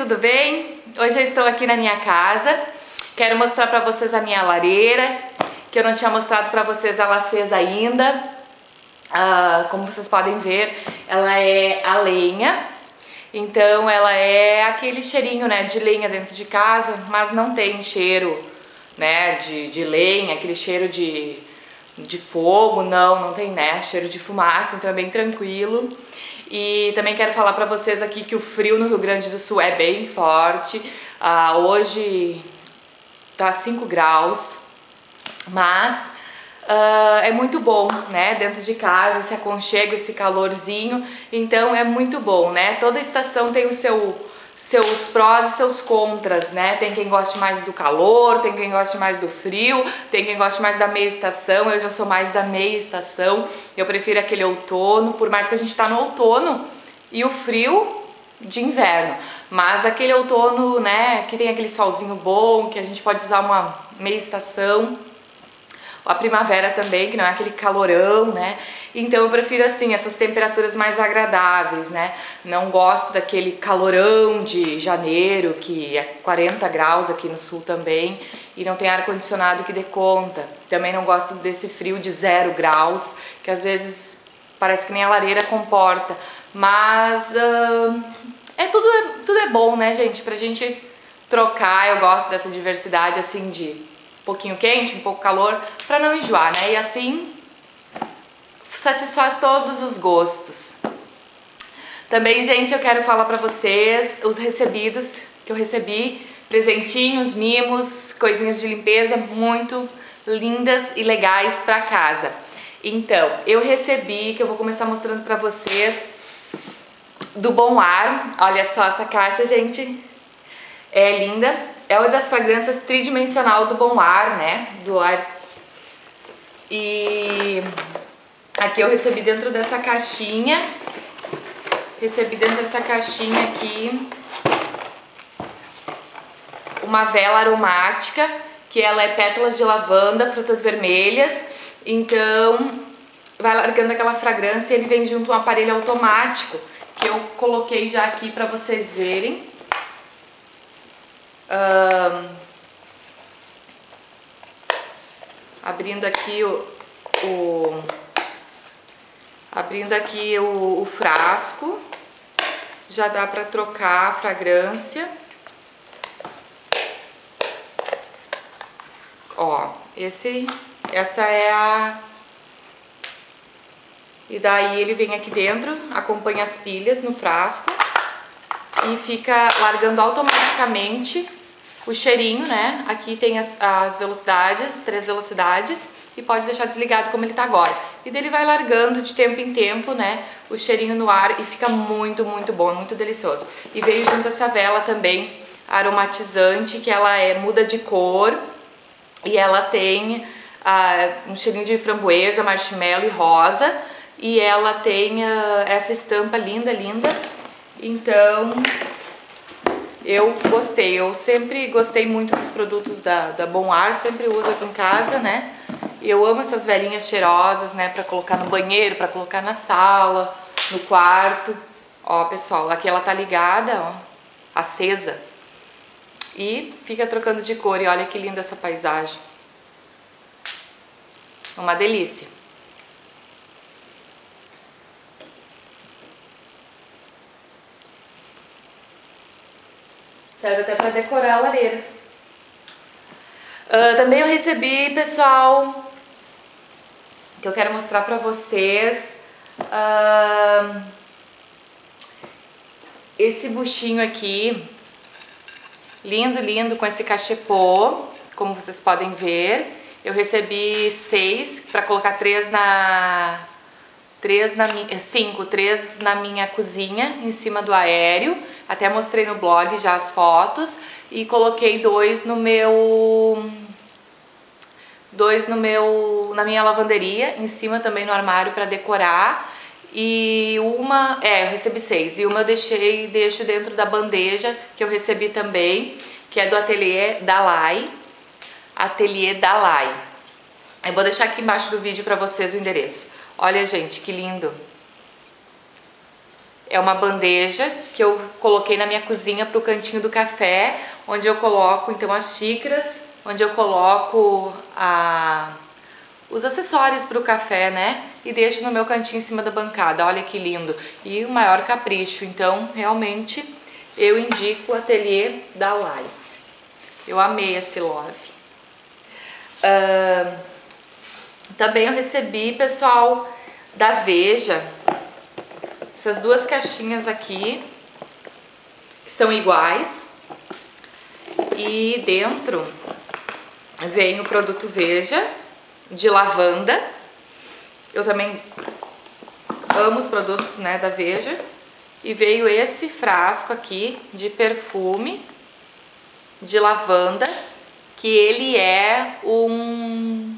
tudo bem? Hoje eu estou aqui na minha casa. Quero mostrar para vocês a minha lareira, que eu não tinha mostrado para vocês ela acesa ainda. Como vocês podem ver, ela é a lenha. Então ela é aquele cheirinho, né, de lenha dentro de casa, mas não tem cheiro, né, de lenha, aquele cheiro de fogo, não tem, né, cheiro de fumaça, então é bem tranquilo. E também quero falar pra vocês aqui que o frio no Rio Grande do Sul é bem forte. Hoje tá 5 graus, mas é muito bom, né, dentro de casa, esse aconchego, esse calorzinho, então é muito bom, né, toda estação tem o seus prós e seus contras, né, tem quem goste mais do calor, tem quem goste mais do frio, tem quem goste mais da meia estação. Eu já sou mais da meia estação, eu prefiro aquele outono, por mais que a gente tá no outono e o frio de inverno, mas aquele outono, né, que tem aquele solzinho bom, que a gente pode usar uma meia estação. A primavera também, que não é aquele calorão, né? Então eu prefiro assim, essas temperaturas mais agradáveis, né? Não gosto daquele calorão de janeiro, que é 40 graus aqui no sul também, e não tem ar-condicionado que dê conta. Também não gosto desse frio de 0 graus, que às vezes parece que nem a lareira comporta. Mas tudo é bom, né, gente? Pra gente trocar. Eu gosto dessa diversidade assim de um pouquinho quente, um pouco calor, para não enjoar, né? E assim satisfaz todos os gostos. Também, gente, eu quero falar para vocês os recebidos que eu recebi, presentinhos, mimos, coisinhas de limpeza muito lindas e legais para casa. Então, eu recebi, que eu vou começar mostrando para vocês, do Bom Ar. Olha só essa caixa, gente. É linda. É uma das fragrâncias tridimensional do Bom Ar, né? Do ar. E aqui eu recebi dentro dessa caixinha. Aqui uma vela aromática, que ela é pétalas de lavanda, frutas vermelhas. Então vai largando aquela fragrância e ele vem junto a um aparelho automático, que eu coloquei já aqui para vocês verem. Abrindo aqui o frasco, já dá para trocar a fragrância. Ó, essa é a... E daí ele vem aqui dentro, acompanha as pilhas no frasco e fica largando automaticamente o cheirinho, né? Aqui tem as velocidades, 3 velocidades, e pode deixar desligado como ele tá agora. E daí ele vai largando de tempo em tempo, né, o cheirinho no ar, e fica muito, muito bom, muito delicioso. E veio junto essa vela também aromatizante, que ela muda de cor, e ela tem um cheirinho de framboesa, marshmallow e rosa, e ela tem essa estampa linda, linda. Então eu gostei, eu sempre gostei muito dos produtos da Bom Ar, sempre uso aqui em casa, né? E eu amo essas velinhas cheirosas, né? Pra colocar no banheiro, pra colocar na sala, no quarto. Ó, pessoal, aqui ela tá ligada, ó, acesa. E fica trocando de cor, e olha que linda essa paisagem. Uma delícia. Serve até para decorar a lareira. Também eu recebi, pessoal, que eu quero mostrar para vocês, esse buchinho aqui, lindo, lindo, com esse cachepô, como vocês podem ver. Eu recebi 6 para colocar 3 na minha cozinha, em cima do aéreo. Até mostrei no blog já as fotos. E coloquei 2 na minha lavanderia, em cima também no armário para decorar. E eu recebi 6. E uma eu deixo dentro da bandeja, que eu recebi também, que é do Ateliê Dalai. Ateliê Dalai. Eu vou deixar aqui embaixo do vídeo para vocês o endereço. Olha, gente, que lindo. É uma bandeja que eu coloquei na minha cozinha para o cantinho do café, onde eu coloco então as xícaras, onde eu coloco os acessórios para o café, né? E deixo no meu cantinho em cima da bancada. Olha que lindo! E o maior capricho. Então, realmente, eu indico o ateliê da Lali. Eu amei esse love. Também eu recebi, pessoal, da Veja, essas duas caixinhas aqui, que são iguais. E dentro vem o produto Veja, de lavanda. Eu também amo os produtos, né, da Veja. E veio esse frasco aqui de perfume de lavanda, que ele é um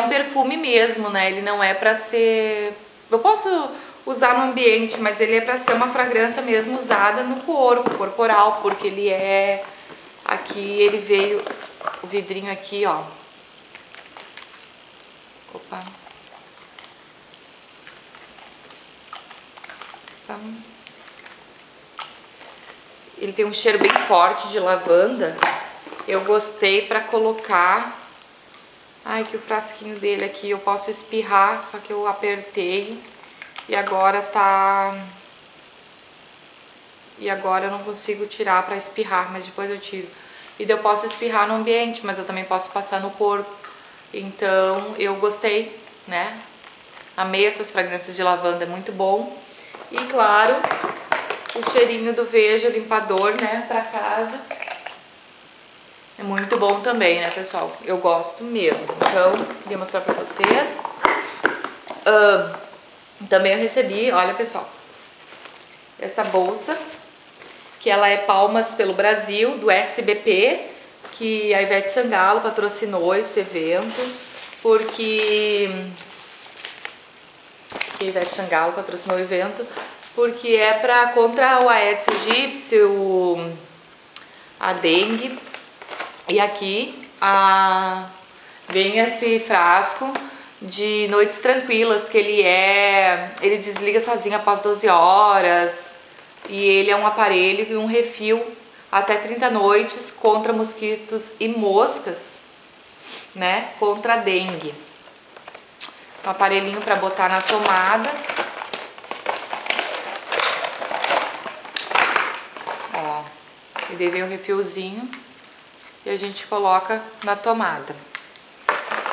perfume mesmo, né? Ele não é pra ser... Eu posso usar no ambiente, mas ele é pra ser uma fragrância mesmo usada no corpo, corporal, porque ele é... Aqui ele veio... O vidrinho aqui, ó. Opa. Ele tem um cheiro bem forte de lavanda. Eu gostei pra colocar... Ai, que o frasquinho dele aqui eu posso espirrar, só que eu apertei e agora tá... E agora eu não consigo tirar pra espirrar, mas depois eu tiro. E daí eu posso espirrar no ambiente, mas eu também posso passar no corpo. Então eu gostei, né? Amei essas fragrâncias de lavanda, é muito bom. E claro, o cheirinho do Veja limpador, né, pra casa. É muito bom também, né, pessoal? Eu gosto mesmo. Então, queria mostrar pra vocês. Também eu recebi, olha, pessoal, essa bolsa, que ela é Palmas pelo Brasil, do SBP, que a Ivete Sangalo patrocinou esse evento, porque... A Ivete Sangalo patrocinou o evento, porque é contra o Aedes aegypti, a dengue. E aqui vem esse frasco de noites tranquilas, que ele desliga sozinho após 12 horas. E ele é um aparelho e um refil até 30 noites contra mosquitos e moscas, né? Contra a dengue. Um aparelhinho para botar na tomada. Ó, e daí vem o refilzinho e a gente coloca na tomada.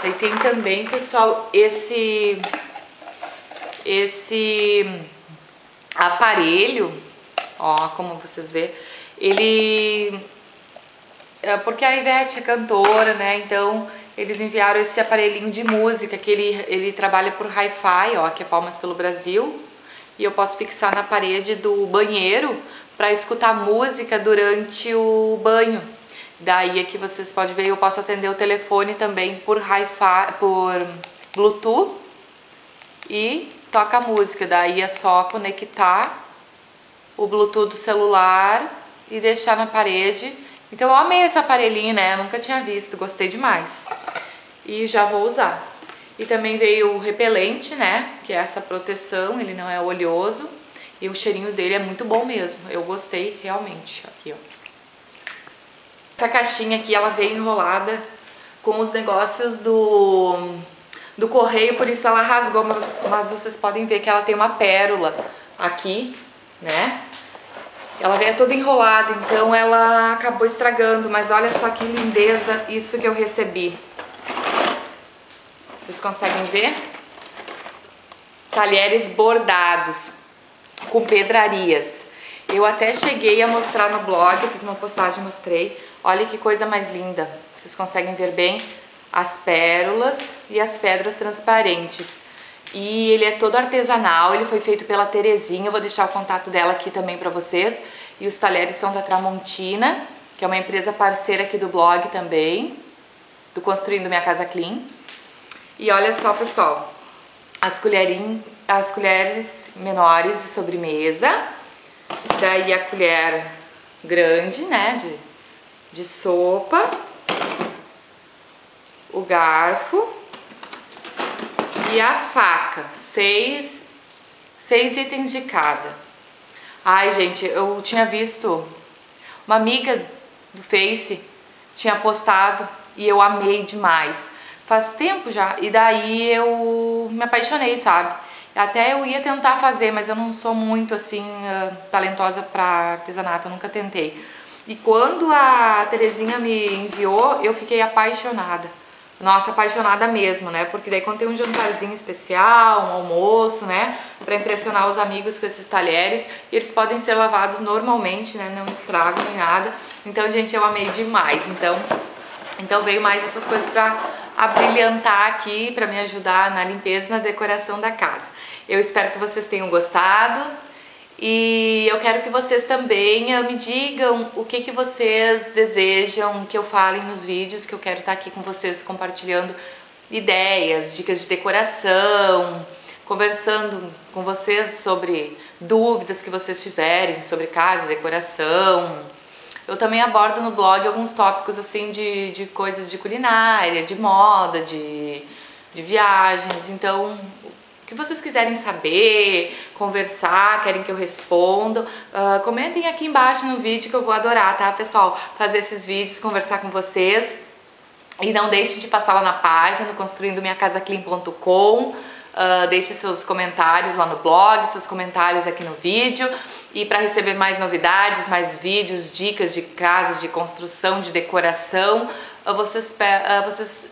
Daí tem também, pessoal, esse aparelho, ó, como vocês vê, porque a Ivete é cantora, né? Então eles enviaram esse aparelhinho de música que ele trabalha por Hi-Fi, ó, que é Palmas pelo Brasil, e eu posso fixar na parede do banheiro para escutar música durante o banho. Daí aqui vocês podem ver, eu posso atender o telefone também por Hi-Fi, por Bluetooth, e toca música. Daí é só conectar o Bluetooth do celular e deixar na parede. Então eu amei esse aparelhinho, né? Eu nunca tinha visto, gostei demais. E já vou usar. E também veio o repelente, né? Que é essa proteção, ele não é oleoso. E o cheirinho dele é muito bom mesmo. Eu gostei realmente. Aqui, ó. Essa caixinha aqui, ela veio enrolada com os negócios do correio, por isso ela rasgou. Mas vocês podem ver que ela tem uma pérola aqui, né? Ela veio toda enrolada, então ela acabou estragando, mas olha só que lindeza isso que eu recebi. Vocês conseguem ver? Talheres bordados, com pedrarias. Eu até cheguei a mostrar no blog, eu fiz uma postagem e mostrei. Olha que coisa mais linda. Vocês conseguem ver bem as pérolas e as pedras transparentes. E ele é todo artesanal, ele foi feito pela Terezinha, eu vou deixar o contato dela aqui também pra vocês. E os talheres são da Tramontina, que é uma empresa parceira aqui do blog também, do Construindo Minha Casa Clean. E olha só, pessoal, as colheres menores de sobremesa, daí a colher grande, né, de sopa, o garfo, e a faca, seis 6 itens de cada. Ai, gente, eu tinha visto uma amiga do Face tinha postado e eu amei demais. Faz tempo já, e daí eu me apaixonei, sabe? Até eu ia tentar fazer, mas eu não sou muito assim talentosa para artesanato, eu nunca tentei. E quando a Terezinha me enviou, eu fiquei apaixonada. Nossa, apaixonada mesmo, né? Porque daí quando tem um jantarzinho especial, um almoço, né? Pra impressionar os amigos com esses talheres, e eles podem ser lavados normalmente, né? Não estragam nem nada. Então, gente, eu amei demais. Então veio mais essas coisas pra abrilhantar aqui, pra me ajudar na limpeza e na decoração da casa. Eu espero que vocês tenham gostado. E eu quero que vocês também me digam o que vocês desejam que eu fale nos vídeos, que eu quero estar aqui com vocês compartilhando ideias, dicas de decoração, conversando com vocês sobre dúvidas que vocês tiverem sobre casa, decoração. Eu também abordo no blog alguns tópicos assim de coisas de culinária, de moda, de viagens, então o que vocês quiserem saber, conversar, querem que eu responda, comentem aqui embaixo no vídeo que eu vou adorar, tá, pessoal? Fazer esses vídeos, conversar com vocês. E não deixem de passar lá na página, construindominhacasaclean.com. Deixe seus comentários lá no blog, seus comentários aqui no vídeo. E para receber mais novidades, mais vídeos, dicas de casa, de construção, de decoração, vocês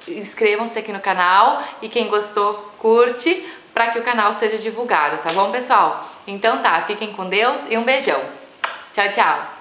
inscrevam-se aqui no canal. E quem gostou, curte, para que o canal seja divulgado, tá bom, pessoal? Então tá, fiquem com Deus e um beijão. Tchau, tchau!